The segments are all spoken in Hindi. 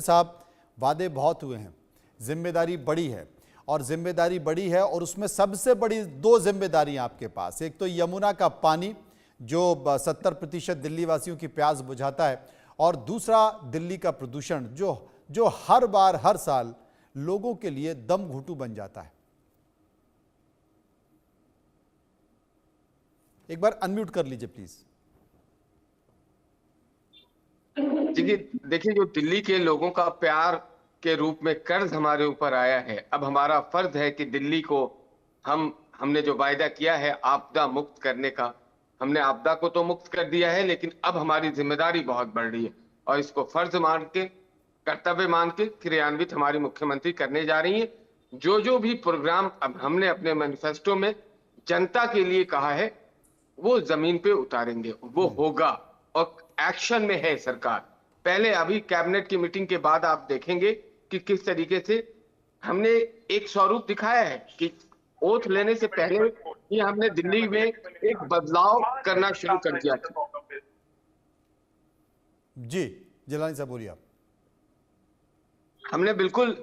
साहब, वादे बहुत हुए हैं, जिम्मेदारी बड़ी है और जिम्मेदारी बड़ी है और उसमें सबसे बड़ी दो जिम्मेदारियां आपके पास। एक तो यमुना का पानी जो 70% दिल्ली वासियों की प्यास बुझाता है और दूसरा दिल्ली का प्रदूषण जो हर बार हर साल लोगों के लिए दम घुटू बन जाता है। एक बार अनम्यूट कर लीजिए प्लीज। देखिए जो दिल्ली के लोगों का प्यार के रूप में कर्ज हमारे ऊपर आया है, अब हमारा फर्ज है कि दिल्ली को हमने जो वायदा किया है आपदा मुक्त करने का, हमने आपदा को तो मुक्त कर दिया है, लेकिन अब हमारी जिम्मेदारी बहुत बढ़ रही है और इसको फर्ज मान के, कर्तव्य मान के क्रियान्वित हमारी मुख्यमंत्री करने जा रही है। जो भी प्रोग्राम अब हमने अपने मैनिफेस्टो में जनता के लिए कहा है वो जमीन पे उतारेंगे, वो होगा और एक्शन में है सरकार। पहले अभी कैबिनेट की मीटिंग के बाद आप देखेंगे कि किस तरीके से हमने एक स्वरूप दिखाया है कि ओथ लेने से पहले ही हमने दिल्ली में एक बदलाव करना शुरू कर दिया था। जी जिलानी साहब बोलिए आप। हमने बिल्कुल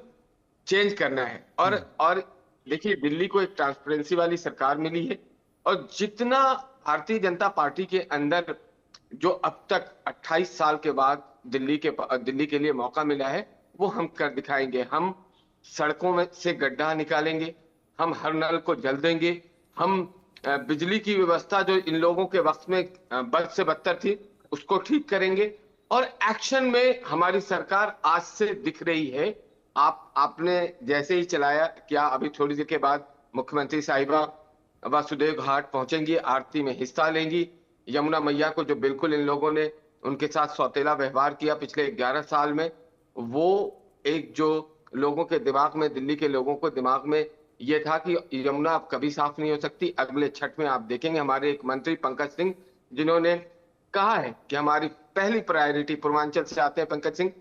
चेंज करना है और देखिए दिल्ली को एक ट्रांसपेरेंसी वाली सरकार मिली है और जितना भारतीय जनता पार्टी के अंदर जो अब तक 28 साल के बाद दिल्ली के लिए मौका मिला है वो हम कर दिखाएंगे। हम सड़कों में से गड्ढा निकालेंगे, हम हर नल को जल देंगे, हम बिजली की व्यवस्था जो इन लोगों के वक्त में बद से बदतर थी उसको ठीक करेंगे और एक्शन में हमारी सरकार आज से दिख रही है। आपने जैसे ही चलाया क्या, अभी थोड़ी देर के बाद मुख्यमंत्री साहिबा वासुदेव घाट पहुंचेंगी, आरती में हिस्सा लेंगी। यमुना मैया को जो बिल्कुल इन लोगों ने उनके साथ सौतेला व्यवहार किया पिछले 11 साल में, वो एक जो लोगों के दिमाग में, दिल्ली के लोगों को दिमाग में ये था कि यमुना अब कभी साफ नहीं हो सकती। अगले छठ में आप देखेंगे हमारे एक मंत्री पंकज सिंह जिन्होंने कहा है कि हमारी पहली प्रायोरिटी, पूर्वांचल से आते हैं पंकज सिंह,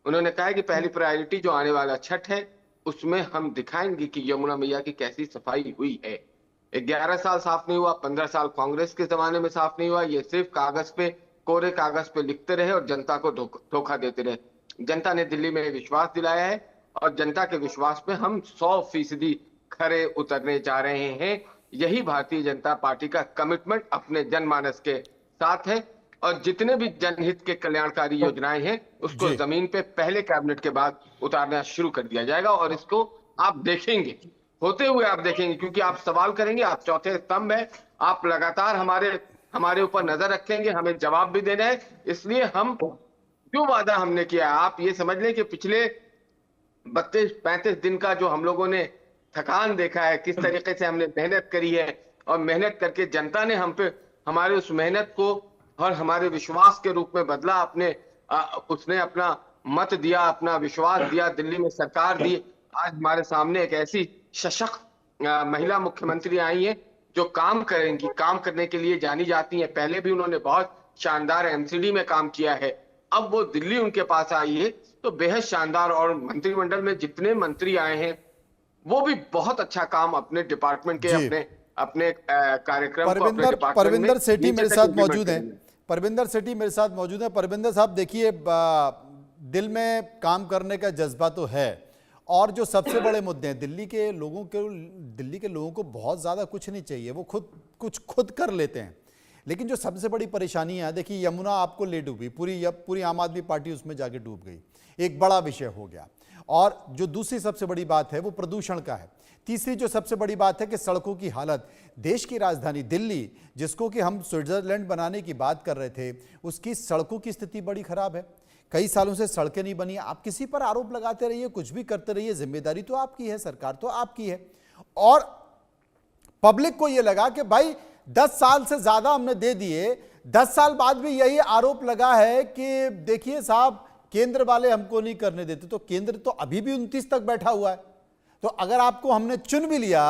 उन्होंने कहा है कि पहली प्रायोरिटी जो आने वाला छठ है उसमें हम दिखाएंगे कि यमुना मैया की कैसी सफाई हुई है। 11 साल साफ नहीं हुआ, 15 साल कांग्रेस के जमाने में साफ नहीं हुआ, ये सिर्फ कागज पे, कोरे कागज पे लिखते रहे और जनता को धोखा देते रहे। जनता ने दिल्ली में विश्वास दिलाया है और जनता के विश्वास पे हम 100% खरे उतरने जा रहे हैं। यही भारतीय जनता पार्टी का कमिटमेंट अपने जनमानस के साथ है और जितने भी जनहित के कल्याणकारी योजनाएं हैं उसको जमीन पे पहले कैबिनेट के बाद उतारना शुरू कर दिया जाएगा और इसको आप देखेंगे होते हुए, आप देखेंगे, क्योंकि आप सवाल करेंगे, आप चौथे स्तंभ है, आप लगातार हमारे ऊपर नजर रखेंगे, हमें जवाब भी देना है। इसलिए हम जो वादा हमने किया, आप ये समझ लें कि पिछले 32-35 दिन का जो हम लोगों ने थकान देखा है, किस तरीके से हमने मेहनत करी है और मेहनत करके जनता ने हम पे हमारे उस मेहनत को और हमारे विश्वास के रूप में बदला। उसने अपना मत दिया, अपना विश्वास दिया, दिल्ली में सरकार दी। आज हमारे सामने एक ऐसी सशक्त महिला मुख्यमंत्री आई है जो काम करेंगी, काम करने के लिए जानी जाती हैं। पहले भी उन्होंने बहुत शानदार एमसीडी में काम किया है, अब वो दिल्ली उनके पास आई है तो बेहद शानदार। और मंत्रिमंडल में जितने मंत्री आए हैं वो भी बहुत अच्छा काम अपने डिपार्टमेंट के अपने कार्यक्रम को अपने डिपार्टमेंट में। परविंदर सेठी मेरे साथ मौजूद हैं। परविंदर सेठी मेरे साथ मौजूद है। परविंदर साहब देखिए, दिल में काम करने का जज्बा तो है और जो सबसे बड़े मुद्दे हैं दिल्ली के लोगों को बहुत ज़्यादा कुछ नहीं चाहिए, वो खुद कर लेते हैं। लेकिन जो सबसे बड़ी परेशानी है, देखिए यमुना आपको ले डूबी, पूरी आम आदमी पार्टी उसमें जाके डूब गई, एक बड़ा विषय हो गया। और जो दूसरी सबसे बड़ी बात है वो प्रदूषण का है। तीसरी जो सबसे बड़ी बात है कि सड़कों की हालत, देश की राजधानी दिल्ली जिसको कि हम स्विट्जरलैंड बनाने की बात कर रहे थे, उसकी सड़कों की स्थिति बड़ी खराब है। कई सालों से सड़कें नहीं बनी। आप किसी पर आरोप लगाते रहिए, कुछ भी करते रहिए, जिम्मेदारी तो आपकी है, सरकार तो आपकी है। और पब्लिक को यह लगा कि भाई 10 साल से ज्यादा हमने दे दिए, 10 साल बाद भी यही आरोप लगा है कि देखिए साहब केंद्र वाले हमको नहीं करने देते। तो केंद्र तो अभी भी 29 तक बैठा हुआ है। तो अगर आपको हमने चुन भी लिया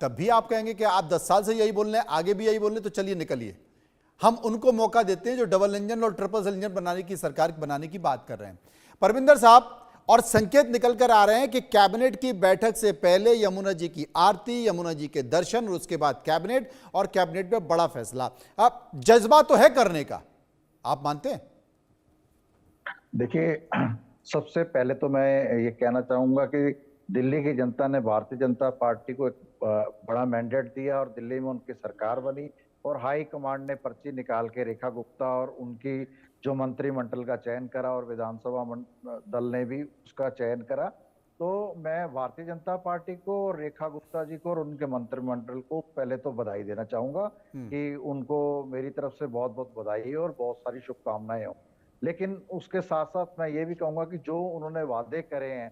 तब भी आप कहेंगे कि आप 10 साल से यही बोल रहे हैं, आगे भी यही बोल रहे हैं, तो चलिए निकलिए। हम उनको मौका देते हैं जो डबल इंजन और ट्रिपल इंजन बनाने की सरकार बनाने की बात कर रहे हैं। परविंदर साहब, और संकेत निकल कर आ रहे हैं कि कैबिनेट की बैठक से पहले यमुना जी की आरती, यमुना जी के दर्शन और उसके बाद कैबिनेट, और कैबिनेट में बड़ा फैसला। अब जज्बा तो है करने का, आप मानते हैं? देखिए, सबसे पहले तो मैं ये कहना चाहूंगा कि दिल्ली की जनता ने भारतीय जनता पार्टी को एक बड़ा मैंडेट दिया और दिल्ली में उनकी सरकार बनी और हाई कमांड ने पर्ची निकाल के रेखा गुप्ता और उनकी जो मंत्रिमंडल का चयन करा और विधानसभा दल ने भी उसका चयन करा। तो मैं भारतीय जनता पार्टी को, रेखा गुप्ता जी को और उनके मंत्रिमंडल को पहले तो बधाई देना चाहूंगा कि उनको मेरी तरफ से बहुत बहुत बधाई और बहुत सारी शुभकामनाएं हो। लेकिन उसके साथ साथ मैं ये भी कहूंगा कि जो उन्होंने वादे करे हैं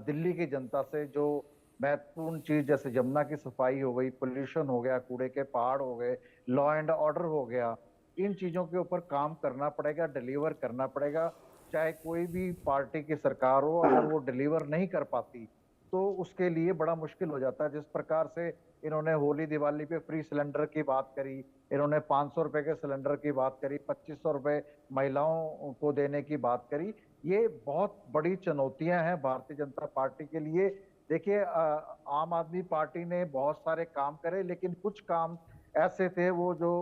दिल्ली की जनता से, जो महत्वपूर्ण चीज जैसे यमुना की सफाई हो गई, पोल्यूशन हो गया, कूड़े के पहाड़ हो गए, लॉ एंड ऑर्डर हो गया, इन चीजों के ऊपर काम करना पड़ेगा, डिलीवर करना पड़ेगा। चाहे कोई भी पार्टी की सरकार हो, अगर वो डिलीवर नहीं कर पाती तो उसके लिए बड़ा मुश्किल हो जाता है। जिस प्रकार से इन्होंने होली दिवाली पे फ्री सिलेंडर की बात करी, इन्होंने 500 रुपए के सिलेंडर की बात करी, 2500 रुपए महिलाओं को देने की बात करी, ये बहुत बड़ी चुनौतियां हैं भारतीय जनता पार्टी के लिए। देखिए आम आदमी पार्टी ने बहुत सारे काम करे, लेकिन कुछ काम ऐसे थे वो जो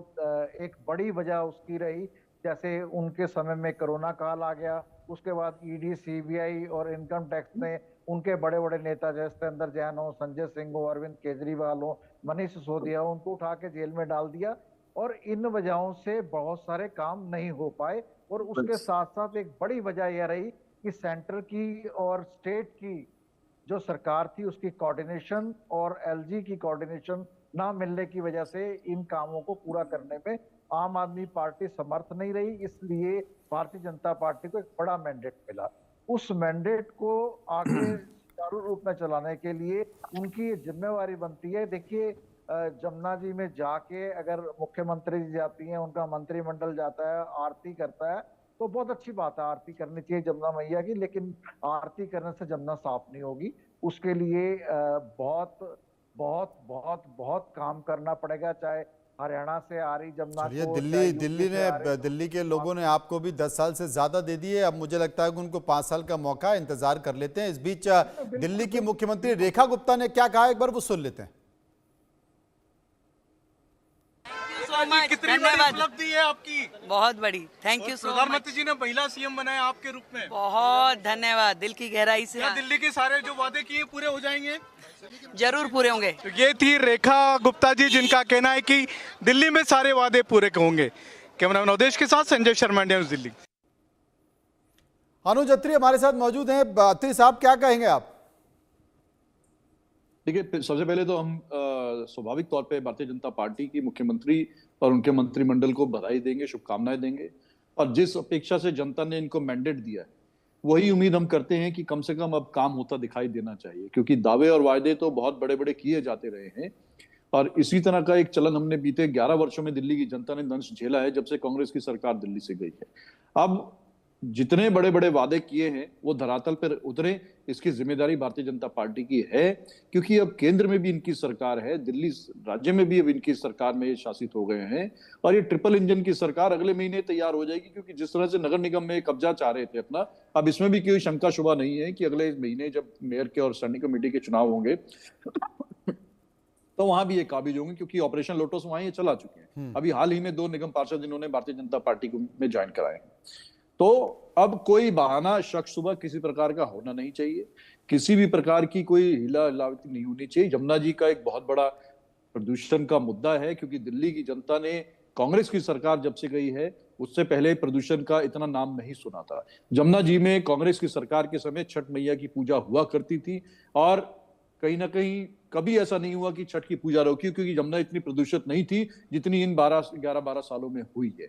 एक बड़ी वजह उसकी रही, जैसे उनके समय में कोरोना काल आ गया, उसके बाद ईडी, सीबीआई और इनकम टैक्स ने उनके बड़े बड़े नेता जैसे सत्येंद्र जैन हो, संजय सिंह हो, अरविंद केजरीवाल हो, मनीष सिसोदिया हो, उनको उठा के जेल में डाल दिया और इन वजहों से बहुत सारे काम नहीं हो पाए। और उसके साथ साथ एक बड़ी वजह यह रही कि सेंटर की और स्टेट की जो सरकार थी उसकी कोऑर्डिनेशन और एलजी की कोऑर्डिनेशन ना मिलने की वजह से इन कामों को पूरा करने में आम आदमी पार्टी समर्थ नहीं रही। इसलिए भारतीय जनता पार्टी को एक बड़ा मैंडेट मिला। उस मैंडेट को आगे सुचारू रूप में चलाने के लिए उनकी जिम्मेवारी बनती है। देखिए जमुना जी में जाके अगर मुख्यमंत्री जी जाती हैं, उनका मंत्रिमंडल जाता है, आरती करता है, तो बहुत अच्छी बात है, आरती करनी चाहिए जमुना मैया की, लेकिन आरती करने से जमुना साफ नहीं होगी। उसके लिए बहुत बहुत बहुत बहुत काम करना पड़ेगा, चाहे हरियाणा से आ रही जमुना चलिए, को, दिल्ली के लोगों ने आपको भी 10 साल से ज्यादा दे दिए। अब मुझे लगता है कि उनको 5 साल का मौका इंतजार कर लेते हैं। इस बीच दिल्ली की मुख्यमंत्री रेखा गुप्ता ने क्या कहा, एक बार वो सुन लेते हैं। कितनी बड़ी उपलब्धि है आपकी? बहुत बड़ी, थैंक यू सो मच। प्रधानमंत्री जी ने महिला सीएम बनाया आपके रूप में, बहुत धन्यवाद, दिल की गहराई से। क्या दिल्ली के सारे जो वादे किए पूरे हो जाएंगे? जरूर पूरे होंगे। तो ये थी रेखा गुप्ता जी, जिनका कहना है कि दिल्ली में सारे वादे पूरे होंगे। कैमरामैन अवधेश के साथ संजय शर्मा, इंडिया न्यूज़ दिल्ली। अनुज अत्री हमारे साथ मौजूद हैं। अत्री साहब, क्या कहेंगे आप? देखिए, सबसे पहले तो हम स्वाभाविक तौर पे भारतीय जनता पार्टी की मुख्यमंत्री और उनके मंत्रिमंडल को बधाई देंगे, शुभकामनाएं देंगे। और जिस अपेक्षा से जनता ने इनको मैंडेट दिया है, वही उम्मीद हम करते हैं कि कम से कम अब काम होता दिखाई देना चाहिए, क्योंकि दावे और वायदे तो बहुत बड़े बड़े किए जाते रहे हैं। और इसी तरह का एक चलन हमने बीते 11 वर्षों में दिल्ली की जनता ने दंश झेला है, जब से कांग्रेस की सरकार दिल्ली से गई है। अब जितने बड़े बड़े वादे किए हैं वो धरातल पर उतरे, इसकी जिम्मेदारी भारतीय जनता पार्टी की है, क्योंकि अब केंद्र में भी इनकी सरकार है, दिल्ली राज्य में भी अब इनकी सरकार में शासित हो गए हैं। और ये ट्रिपल इंजन की सरकार अगले महीने तैयार हो जाएगी, क्योंकि जिस तरह से नगर निगम में कब्जा चाह रहे थे अपना, अब इसमें भी कोई शंका शुबा नहीं है कि अगले महीने जब मेयर के और स्टैंडिंग कमेटी के चुनाव होंगे तो वहां भी ये काबिज होंगे, क्योंकि ऑपरेशन लोटस वहां ये चला चुके हैं। अभी हाल ही में 2 निगम पार्षद इन्होंने भारतीय जनता पार्टी में ज्वाइन कराए हैं। तो अब कोई बहाना, शक शुबा किसी प्रकार का होना नहीं चाहिए, किसी भी प्रकार की कोई हिला हिलावटी नहीं होनी चाहिए। यमुना जी का एक बहुत बड़ा प्रदूषण का मुद्दा है, क्योंकि दिल्ली की जनता ने कांग्रेस की सरकार जब से गई है उससे पहले प्रदूषण का इतना नाम नहीं सुना था। यमुना जी में कांग्रेस की सरकार के समय छठ मैया की पूजा हुआ करती थी, और कहीं ना कहीं कभी ऐसा नहीं हुआ कि छठ की पूजा रोकी, क्योंकि यमुना इतनी प्रदूषित नहीं थी जितनी इन 11-12 सालों में हुई है।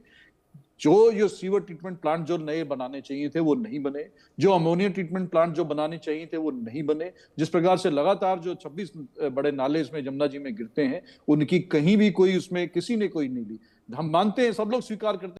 जो सीवर ट्रीटमेंट प्लांट जो नए बनाने चाहिए थे वो नहीं बने, जो अमोनिया ट्रीटमेंट प्लांट जो बनाने चाहिए थे वो नहीं बने। जिस प्रकार से लगातार जो 26 बड़े नाले इसमें यमुना जी में गिरते हैं, उनकी कहीं भी कोई उसमें किसी ने कोई नहीं ली। हम मानते हैं, सब लोग स्वीकार करते हैं